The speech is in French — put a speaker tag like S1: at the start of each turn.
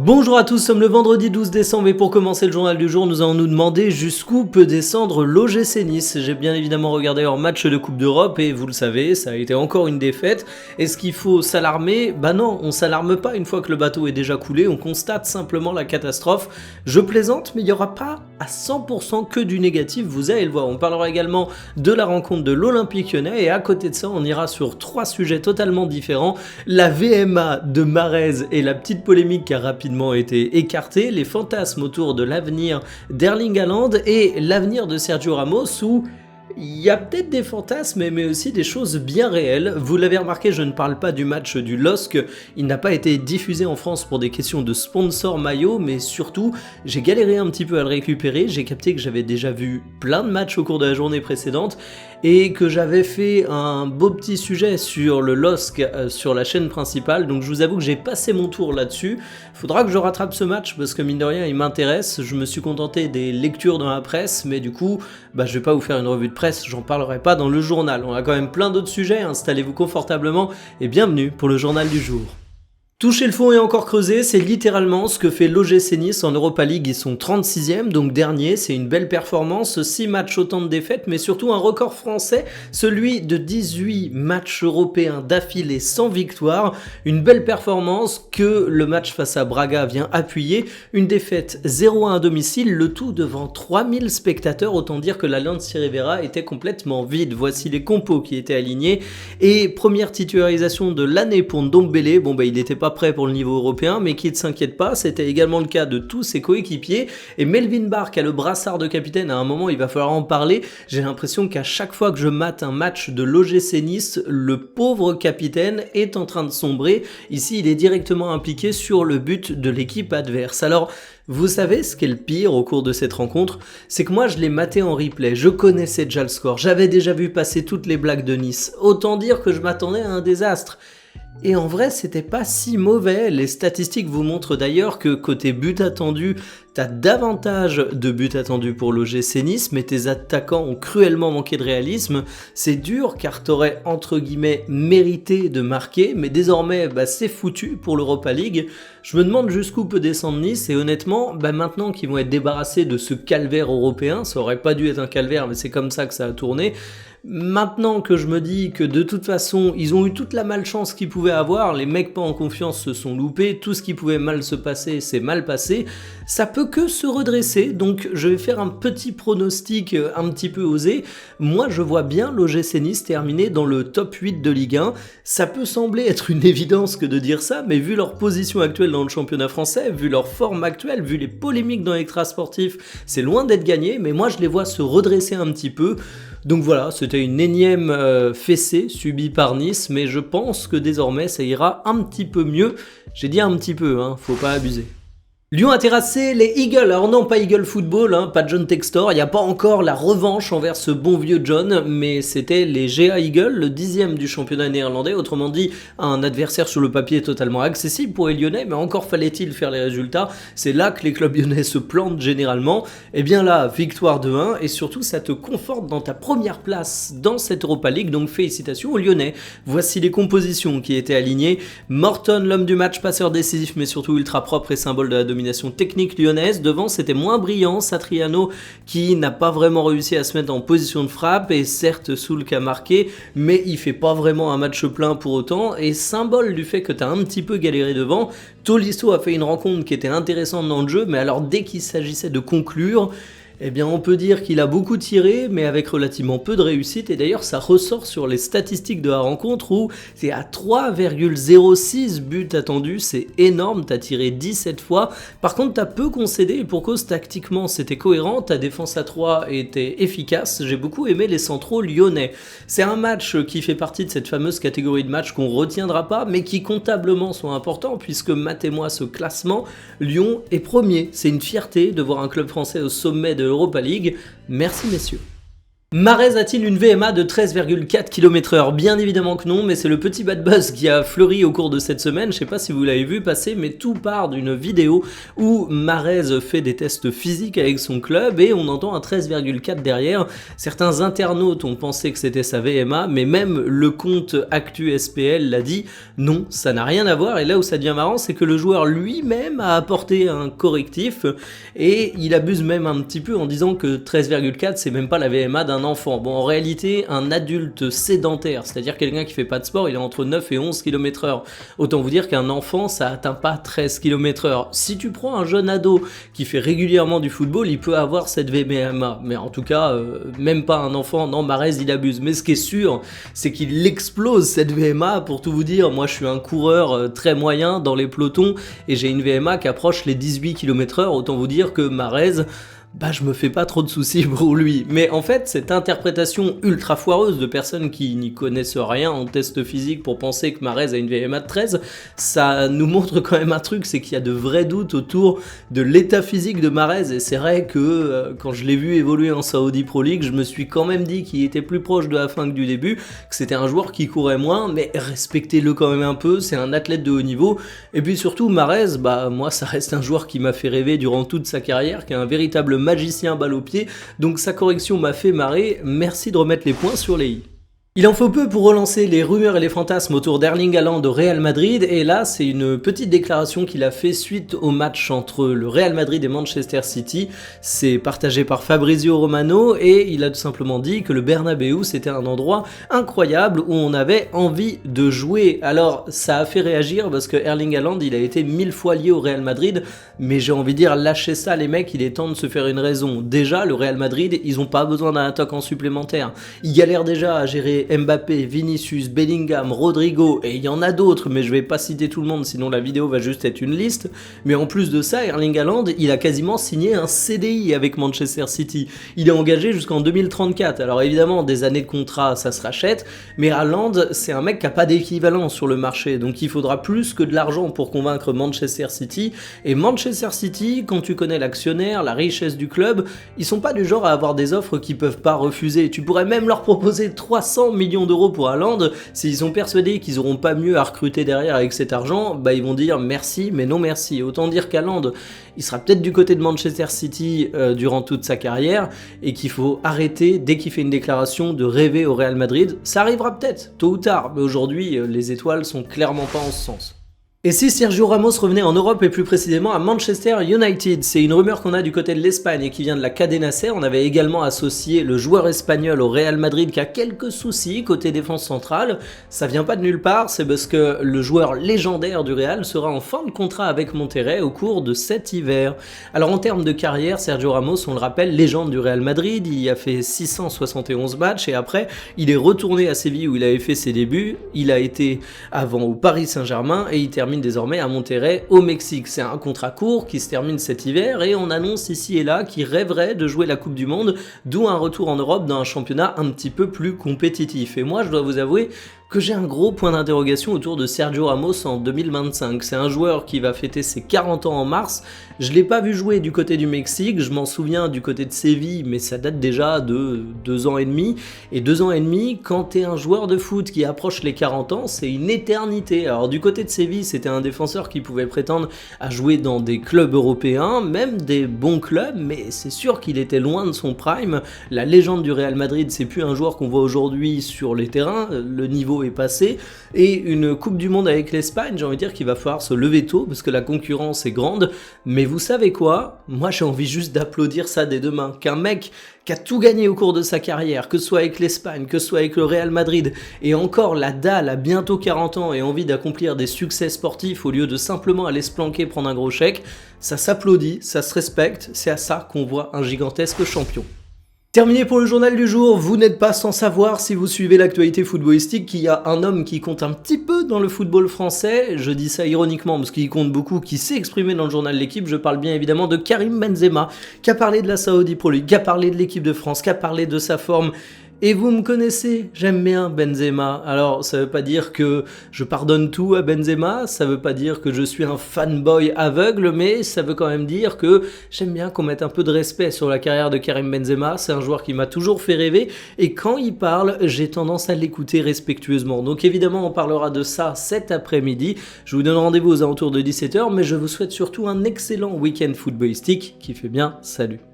S1: Bonjour à tous, nous sommes le vendredi 12 décembre et pour commencer le journal du jour, nous allons nous demander jusqu'où peut descendre l'OGC Nice. J'ai bien évidemment regardé leur match de Coupe d'Europe et vous le savez, ça a été encore une défaite. Est-ce qu'il faut s'alarmer ? Bah non, on s'alarme pas une fois que le bateau est déjà coulé, on constate simplement la catastrophe. Je plaisante, mais il n'y aura pas à 100% que du négatif, vous allez le voir. On parlera également de la rencontre de l'Olympique Lyonnais et à côté de ça, on ira sur 3 sujets totalement différents. La VMA de Mahrez et la petite polémique qui a rapidement été écartée, les fantasmes autour de l'avenir d'Erling Haaland et l'avenir de Sergio Ramos où il y a peut-être des fantasmes mais aussi des choses bien réelles. Vous l'avez remarqué, je ne parle pas du match du LOSC, il n'a pas été diffusé en France pour des questions de sponsor maillot, mais surtout j'ai galéré un petit peu à le récupérer, j'ai capté que j'avais déjà vu plein de matchs au cours de la journée précédente et que j'avais fait un beau petit sujet sur le LOSC sur la chaîne principale, donc je vous avoue que j'ai passé mon tour là-dessus. Faudra que je rattrape ce match parce que mine de rien il m'intéresse, je me suis contenté des lectures dans la presse, mais du coup je vais pas vous faire une revue de presse, j'en parlerai pas dans le journal. On a quand même plein d'autres sujets, installez-vous confortablement et bienvenue pour le journal du jour. Toucher le fond et encore creuser, c'est littéralement ce que fait l'OGC Nice en Europa League. Ils sont 36e, donc dernier, c'est une belle performance, 6 matchs, autant de défaites, mais surtout un record français, celui de 18 matchs européens d'affilée sans victoire. Une belle performance que le match face à Braga vient appuyer, une défaite 0-1 à domicile, le tout devant 3000 spectateurs, autant dire que l'Allianz Rivera était complètement vide. Voici les compos qui étaient alignés, et première titularisation de l'année pour Ndombele, il n'était pas prêt pour le niveau européen, mais qui ne s'inquiète pas, c'était également le cas de tous ses coéquipiers, et Melvin Barr qui a le brassard de capitaine, à un moment il va falloir en parler, j'ai l'impression qu'à chaque fois que je mate un match de l'OGC Nice, le pauvre capitaine est en train de sombrer, ici il est directement impliqué sur le but de l'équipe adverse. Alors, vous savez ce qui est le pire au cours de cette rencontre, c'est que moi je l'ai maté en replay, je connaissais déjà le score, j'avais déjà vu passer toutes les blagues de Nice, autant dire que je m'attendais à un désastre. Et en vrai, c'était pas si mauvais. Les statistiques vous montrent d'ailleurs que côté but attendu, t'as davantage de buts attendus pour l'OGC Nice, mais tes attaquants ont cruellement manqué de réalisme. C'est dur car t'aurais entre guillemets mérité de marquer, mais désormais c'est foutu pour l'Europa League. Je me demande jusqu'où peut descendre Nice et honnêtement, maintenant qu'ils vont être débarrassés de ce calvaire européen, ça aurait pas dû être un calvaire, mais c'est comme ça que ça a tourné. Maintenant que je me dis que de toute façon, ils ont eu toute la malchance qu'ils pouvaient avoir, les mecs pas en confiance se sont loupés, tout ce qui pouvait mal se passer, c'est mal passé, ça peut que se redresser, donc je vais faire un petit pronostic un petit peu osé. Moi, je vois bien l'OGC Nice terminer dans le top 8 de Ligue 1. Ça peut sembler être une évidence que de dire ça, mais vu leur position actuelle dans le championnat français, vu leur forme actuelle, vu les polémiques dans l'extra sportif, c'est loin d'être gagné, mais moi je les vois se redresser un petit peu. Donc voilà, c'était une énième fessée subie par Nice, mais je pense que désormais ça ira un petit peu mieux. J'ai dit un petit peu, faut pas abuser. Lyon a terrassé les Eagles, alors non pas Eagle Football, pas John Textor, il n'y a pas encore la revanche envers ce bon vieux John, mais c'était les GA Eagles, le 10e du championnat néerlandais, autrement dit un adversaire sur le papier totalement accessible pour les Lyonnais, mais encore fallait-il faire les résultats, c'est là que les clubs lyonnais se plantent généralement, et bien là, victoire de 1, et surtout ça te conforte dans ta première place dans cette Europa League, donc félicitations aux Lyonnais. Voici les compositions qui étaient alignées, Morton, l'homme du match, passeur décisif, mais surtout ultra propre et symbole de la domination technique lyonnaise. Devant, c'était moins brillant, Satriano qui n'a pas vraiment réussi à se mettre en position de frappe et certes Soulk a marqué, mais il fait pas vraiment un match plein pour autant et symbole du fait que t'as un petit peu galéré devant. Tolisso a fait une rencontre qui était intéressante dans le jeu, mais alors dès qu'il s'agissait de conclure, on peut dire qu'il a beaucoup tiré, mais avec relativement peu de réussite, et d'ailleurs ça ressort sur les statistiques de la rencontre où c'est à 3,06 buts attendus, c'est énorme, t'as tiré 17 fois, par contre t'as peu concédé, et pour cause tactiquement c'était cohérent, ta défense à 3 était efficace, j'ai beaucoup aimé les centraux lyonnais. C'est un match qui fait partie de cette fameuse catégorie de matchs qu'on retiendra pas, mais qui comptablement sont importants, puisque matez-moi ce classement, Lyon est premier, c'est une fierté de voir un club français au sommet de l'Europa League. Merci messieurs. Mahrez a-t-il une VMA de 13,4 km/h? Bien évidemment que non, mais c'est le petit bad buzz qui a fleuri au cours de cette semaine. Je sais pas si vous l'avez vu passer, mais tout part d'une vidéo où Mahrez fait des tests physiques avec son club et on entend un 13,4 derrière. Certains internautes ont pensé que c'était sa VMA, mais même le compte Actu SPL l'a dit, non, ça n'a rien à voir. Et là où ça devient marrant, c'est que le joueur lui-même a apporté un correctif et il abuse même un petit peu en disant que 13,4 c'est même pas la VMA d'un enfant. Bon, en réalité, un adulte sédentaire, c'est-à-dire quelqu'un qui fait pas de sport, il est entre 9 et 11 km/h. Autant vous dire qu'un enfant, ça atteint pas 13 km/h. Si tu prends un jeune ado qui fait régulièrement du football, il peut avoir cette VMA. Mais en tout cas, même pas un enfant, non, Mahrez, il abuse. Mais ce qui est sûr, c'est qu'il explose cette VMA. Pour tout vous dire, moi, je suis un coureur très moyen dans les pelotons et j'ai une VMA qui approche les 18 km/h. Autant vous dire que Mahrez, je me fais pas trop de soucis pour lui. Mais en fait, cette interprétation ultra foireuse de personnes qui n'y connaissent rien en test physique pour penser que Mahrez a une VMA de 13, ça nous montre quand même un truc, c'est qu'il y a de vrais doutes autour de l'état physique de Mahrez. Et c'est vrai que quand je l'ai vu évoluer en Saudi Pro League, je me suis quand même dit qu'il était plus proche de la fin que du début, que c'était un joueur qui courait moins, mais respectez-le quand même un peu, c'est un athlète de haut niveau. Et puis surtout, Mahrez, moi ça reste un joueur qui m'a fait rêver durant toute sa carrière, qui est un véritable magicien balle au pied, donc sa correction m'a fait marrer. Merci de remettre les points sur les i. Il en faut peu pour relancer les rumeurs et les fantasmes autour d'Erling Haaland au Real Madrid, et là c'est une petite déclaration qu'il a fait suite au match entre le Real Madrid et Manchester City. C'est partagé par Fabrizio Romano et il a tout simplement dit que le Bernabéu c'était un endroit incroyable où on avait envie de jouer. Alors ça a fait réagir parce que Erling Haaland il a été 1000 fois lié au Real Madrid, mais j'ai envie de dire lâchez ça les mecs, il est temps de se faire une raison. Déjà le Real Madrid ils ont pas besoin d'un attaquant supplémentaire, ils galèrent déjà à gérer Mbappé, Vinicius, Bellingham, Rodrigo, et il y en a d'autres, mais je vais pas citer tout le monde, sinon la vidéo va juste être une liste. Mais en plus de ça, Erling Haaland, il a quasiment signé un CDI avec Manchester City. Il est engagé jusqu'en 2034. Alors évidemment, des années de contrat, ça se rachète, mais Haaland, c'est un mec qui a pas d'équivalent sur le marché, donc il faudra plus que de l'argent pour convaincre Manchester City. Et Manchester City, quand tu connais l'actionnaire, la richesse du club, ils sont pas du genre à avoir des offres qu'ils peuvent pas refuser. Tu pourrais même leur proposer 300 millions d'euros pour Haaland, s'ils sont persuadés qu'ils auront pas mieux à recruter derrière avec cet argent, ils vont dire merci mais non merci. Autant dire qu'Haaland, il sera peut-être du côté de Manchester City durant toute sa carrière et qu'il faut arrêter dès qu'il fait une déclaration de rêver au Real Madrid. Ça arrivera peut-être tôt ou tard, mais aujourd'hui les étoiles sont clairement pas en ce sens. Et si Sergio Ramos revenait en Europe et plus précisément à Manchester United? C'est une rumeur qu'on a du côté de l'Espagne et qui vient de la Cadena Ser. On avait également associé le joueur espagnol au Real Madrid qui a quelques soucis côté défense centrale. Ça vient pas de nulle part, c'est parce que le joueur légendaire du Real sera en fin de contrat avec Monterrey au cours de cet hiver. Alors en termes de carrière, Sergio Ramos, on le rappelle, légende du Real Madrid, il y a fait 671 matchs et après il est retourné à Séville où il avait fait ses débuts. Il a été avant au Paris Saint-Germain et il termine désormais à Monterrey au Mexique. C'est un contrat court qui se termine cet hiver et on annonce ici et là qu'il rêverait de jouer la Coupe du Monde, d'où un retour en Europe dans un championnat un petit peu plus compétitif. Et moi je dois vous avouer que j'ai un gros point d'interrogation autour de Sergio Ramos en 2025. C'est un joueur qui va fêter ses 40 ans en mars. Je l'ai pas vu jouer du côté du Mexique, je m'en souviens du côté de Séville, mais ça date déjà de 2 ans et demi. Et 2 ans et demi, quand t'es un joueur de foot qui approche les 40 ans, c'est une éternité. Alors du côté de Séville, c'était un défenseur qui pouvait prétendre à jouer dans des clubs européens, même des bons clubs, mais c'est sûr qu'il était loin de son prime. La légende du Real Madrid, c'est plus un joueur qu'on voit aujourd'hui sur les terrains, le niveau est passé, et une Coupe du Monde avec l'Espagne, j'ai envie de dire qu'il va falloir se lever tôt, parce que la concurrence est grande, mais vous savez quoi? Moi j'ai envie juste d'applaudir ça dès demain, qu'un mec qui a tout gagné au cours de sa carrière, que ce soit avec l'Espagne, que ce soit avec le Real Madrid, et encore la dalle à bientôt 40 ans et envie d'accomplir des succès sportifs au lieu de simplement aller se planquer prendre un gros chèque, ça s'applaudit, ça se respecte, c'est à ça qu'on voit un gigantesque champion. Terminé pour le journal du jour, vous n'êtes pas sans savoir si vous suivez l'actualité footballistique qu'il y a un homme qui compte un petit peu dans le football français, je dis ça ironiquement parce qu'il compte beaucoup, qui s'est exprimé dans le journal de l'équipe, je parle bien évidemment de Karim Benzema, qui a parlé de la Saudi Pro League, qui a parlé de l'équipe de France, qui a parlé de sa forme, Et vous me connaissez, j'aime bien Benzema. Alors, ça veut pas dire que je pardonne tout à Benzema, ça veut pas dire que je suis un fanboy aveugle, mais ça veut quand même dire que j'aime bien qu'on mette un peu de respect sur la carrière de Karim Benzema. C'est un joueur qui m'a toujours fait rêver, et quand il parle, j'ai tendance à l'écouter respectueusement. Donc évidemment, on parlera de ça cet après-midi. Je vous donne rendez-vous aux alentours de 17h, mais je vous souhaite surtout un excellent week-end footballistique qui fait bien. Salut.